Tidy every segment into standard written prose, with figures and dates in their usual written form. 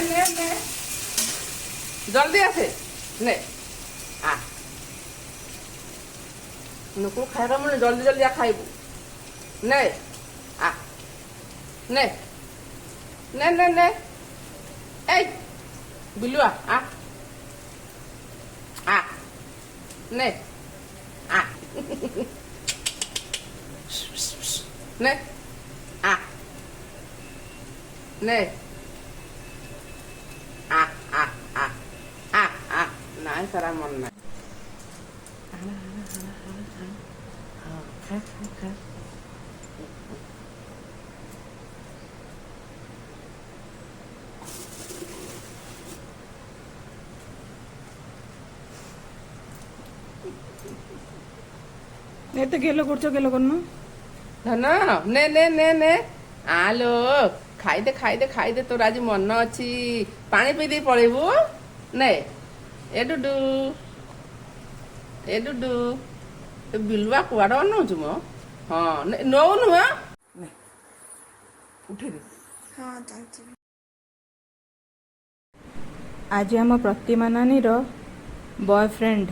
ने जल्दी आसे ने आ नुकु खाएगा मन जल्दी जल्दी आ खाइबू ने आ ने ने ने ने ए बिलुआ आ ने आ ने आ ने आ आ आ आ आ नहीं सारा मन ना खा खा खा ଏତେ ଗେଲ କରୁଛ ଗେଲ କରୁନ ଧନ ନେ ନେ ନେ ନେ ଆଲୋ ଖାଇଦେ ତୋର ଆଜି ମନ ଅଛି ପାଣି ପିଇ ଦେଇ ପଳେଇବୁ ନେ ଏ ଡୁଡୁ ଏ ବିଲୁଆ କୁଆଡେ ଅନଉଛୁ ମ ହଁ ନଉନୁ ଉଠେଇ ଦେ ଆଜି ଆମ ପ୍ରତିମା ନାନୀର ବୟଫ୍ରେଣ୍ଡ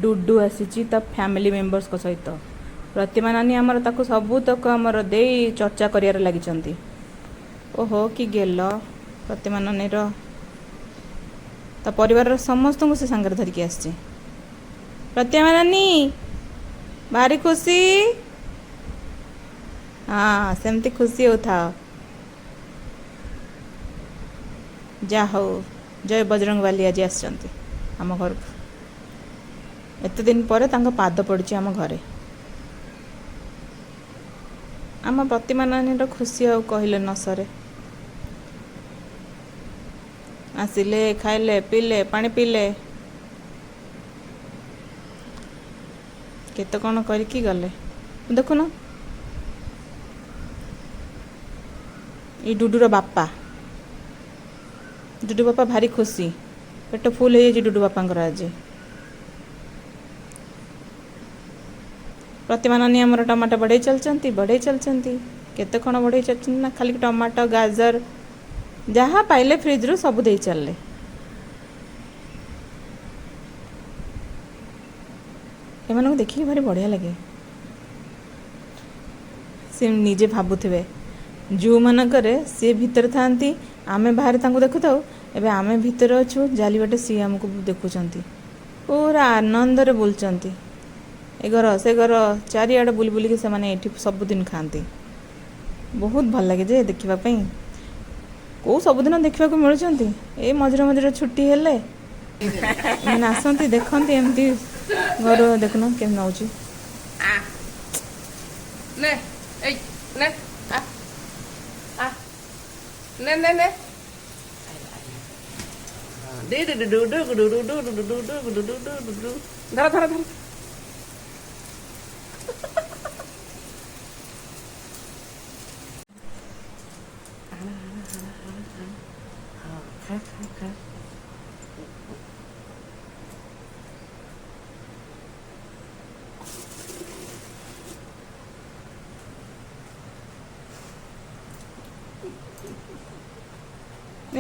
ଡୁଡୁ ଆସିଛି ତା ଫ୍ୟାମିଲି ମେମ୍ବର୍ସଙ୍କ ସହିତ ପ୍ରତିମା ନାନୀ ଆମର ତାକୁ ସବୁତକ ଆମର ଦେଇ ଚର୍ଚ୍ଚା କରିବାରେ ଲାଗିଛନ୍ତି। ଓହୋ କି ଗେଲ ପ୍ରତିମା ନାନୀର ତା ପରିବାରର ସମସ୍ତଙ୍କୁ ସେ ସାଙ୍ଗରେ ଧରିକି ଆସିଛି। ପ୍ରତିମା ନାନୀ ଭାରି ଖୁସି ହଁ ସେମିତି ଖୁସି ହେଉଥାଅ। ଯାହା ହଉ ଜୟ ବଜରଙ୍ଗବାଲି ଆଜି ଆସିଛନ୍ତି ଆମ ଘରକୁ। ଏତେ ଦିନ ପରେ ତାଙ୍କ ପାଦ ପଡ଼ିଛି ଆମ ଘରେ। ଆମ ପ୍ରତିମା ନାନୀର ଖୁସି ଆଉ କହିଲେ ନ ସରେ। ଆସିଲେ ଖାଇଲେ ପିଇଲେ ପାଣି ପିଇଲେ କେତେ କ'ଣ କରିକି ଗଲେ। ଦେଖୁନ ଏଇ ଡୁଡୁର ବାପା ଭାରି ଖୁସି ପେଟ ଫୁଲ ହେଇଯାଇଛି ଡୁଡୁ ବାପାଙ୍କର ଆଜି। ପ୍ରତିମା ନାନୀ ଆମର ଟମାଟୋ ବଢ଼େଇ ଚାଲିଛନ୍ତି କେତେ କ'ଣ ବଢ଼େଇ ଚାଲିଛନ୍ତି ନା ଖାଲି ଟମାଟୋ ଗାଜର ଯାହା ପାଇଲେ ଫ୍ରିଜରୁ ସବୁ ଦେଇ ଚାଲିଲେ। ଏମାନଙ୍କୁ ଦେଖିକି ଭାରି ବଢ଼ିଆ ଲାଗେ। ସେ ନିଜେ ଭାବୁଥିବେ ଯେଉଁମାନଙ୍କରେ ସିଏ ଭିତରେ ଥାଆନ୍ତି ଆମେ ବାହାରେ ତାଙ୍କୁ ଦେଖୁଥାଉ ଏବେ ଆମେ ଭିତରେ ଅଛୁ ଜାଲିବାଟେ ସିଏ ଆମକୁ ଦେଖୁଛନ୍ତି ପୁରା ଆନନ୍ଦରେ ବୁଲୁଛନ୍ତି। ଏ ଘର ସେ ଘର ଚାରିଆଡ଼େ ବୁଲି ବୁଲିକି ସେମାନେ ଏଠି ସବୁଦିନ ଖାଆନ୍ତି। ବହୁତ ଭଲ ଲାଗେ ଯେ ଦେଖିବା ପାଇଁ। କେଉଁ ସବୁଦିନ ଦେଖିବାକୁ ମିଳୁଛନ୍ତି ଏଇ ମଝିରେ ଛୁଟି ହେଲେ ଏମାନେ ଆସନ୍ତି ଦେଖନ୍ତି ଏମିତି ଘର ଦେଖୁନ କେମିତି ନେଉଛି ନେ ଏଇ ନେ ଆ ନେ ନେ ନେ ଧର ଧର ଧର खा खा खा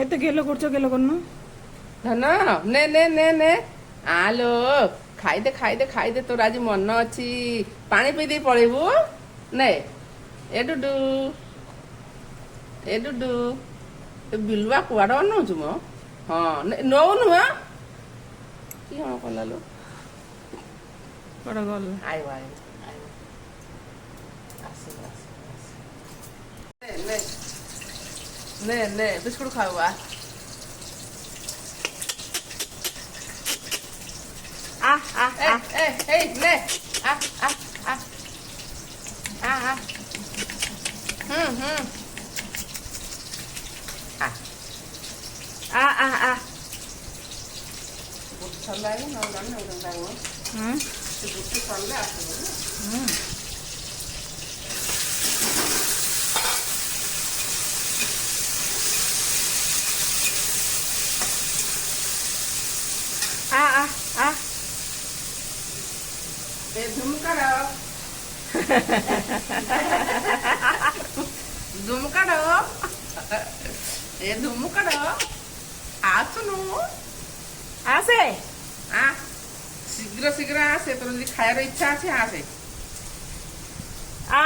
ଏତେ ଗେଲ କରୁଛ ଗେଲ କରୁନ ଧନ ନେ ନେ ନେ ନେ ଆଲୋ ଖାଇଦେ ତୋର ଆଜି ମନ ଅଛି ପାଣି ପିଇ ଦେଇ ପଳେଇବୁ ନେ ଏ ଡୁଡୁ ଏ ବିଲୁଆ କୁଆଡେ ଅନଉଛୁ ମ ହଁ ନଉନୁ କି ହଁ କଲା ଲୋ କୁଆଡ଼େ ଗଲ ଆଇବ ନେ ବିସ୍କୁଟ ଖାଉ Hey, নে বুট সন্ধ্যায় না জানি না দাও বুট সন্ধ্যা আছে धुमकाड़ ए धुमकाड़ ଆସୁନୁ ଆସେ ଆ ଶୀଘ୍ର ଶୀଘ୍ର ଆସେ ତୋର ଯଦି ଖାଇବାର ଇଚ୍ଛା ଅଛି ଆସେ ଆ